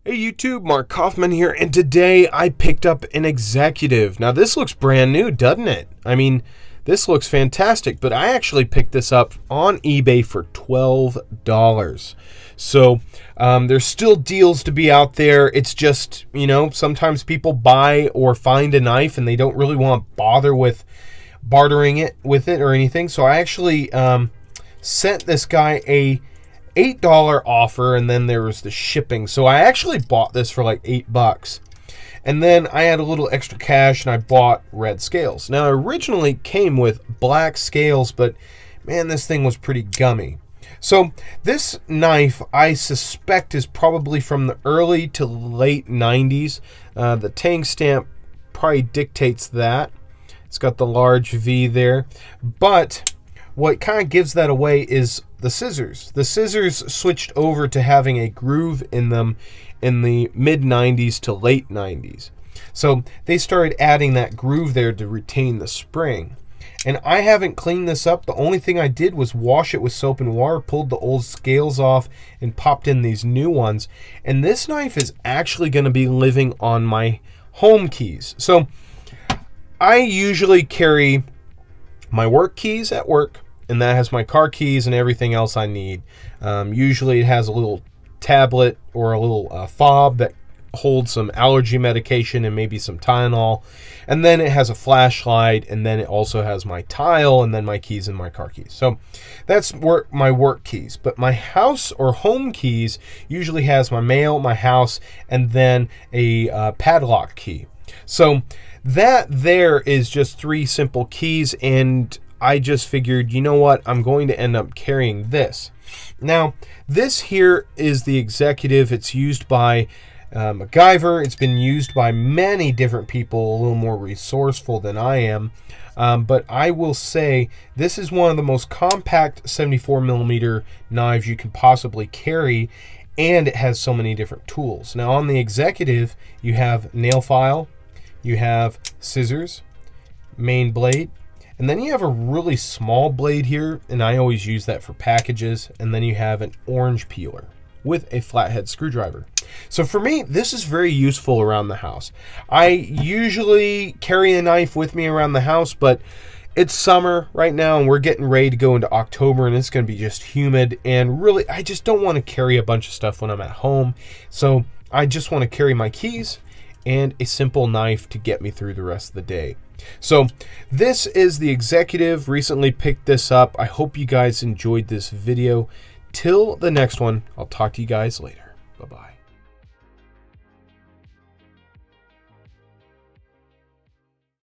Hey YouTube, Mark Coffman here, and today I picked up an Executive. Now this looks brand new, doesn't it? I mean, this looks fantastic, but I actually picked this up on eBay for $12. So there's still deals to be out there. It's just, you know, sometimes people buy or find a knife and they don't really want to bother with bartering it with it or anything. So I actually sent this guy a $8 offer, and then there was the shipping. So I actually bought this for like $8, and then I had a little extra cash and I bought red scales. Now it originally came with black scales, but man, this thing was pretty gummy. So this knife I suspect is probably from the early to late 90s. The Tang stamp probably dictates that. It's got the large V there, but what kind of gives that away is the scissors. The scissors switched over to having a groove in them in the mid 90s to late 90s. So they started adding that groove there to retain the spring. And I haven't cleaned this up. The only thing I did was wash it with soap and water, pulled the old scales off, and popped in these new ones. And this knife is actually going to be living on my home keys. So I usually carry my work keys at work, and that has my car keys and everything else I need. Usually it has a little tablet or a little fob that holds some allergy medication and maybe some Tylenol, and then it has a flashlight, and then it also has my tile, and then my keys and my car keys. So that's my work keys. But my house or home keys usually has my mail, my house, and then a padlock key. So that there is just 3 simple keys, and I just figured, you know what, I'm going to end up carrying this. Now, this here is the Executive. It's used by MacGyver. It's been used by many different people, a little more resourceful than I am. But I will say this is one of the most compact 74mm knives you can possibly carry, and it has so many different tools. Now, on the Executive, you have nail file, you have scissors, main blade, and then you have a really small blade here, and I always use that for packages, and then you have an orange peeler with a flathead screwdriver. So for me, this is very useful around the house. I usually carry a knife with me around the house, but it's summer right now, and we're getting ready to go into October, and it's going to be just humid, and really, I just don't want to carry a bunch of stuff when I'm at home. So I just want to carry my keys and a simple knife to get me through the rest of the day. So this is the Executive. Recently picked this up. I hope you guys enjoyed this video. Till the next one, I'll talk to you guys later. Bye-bye.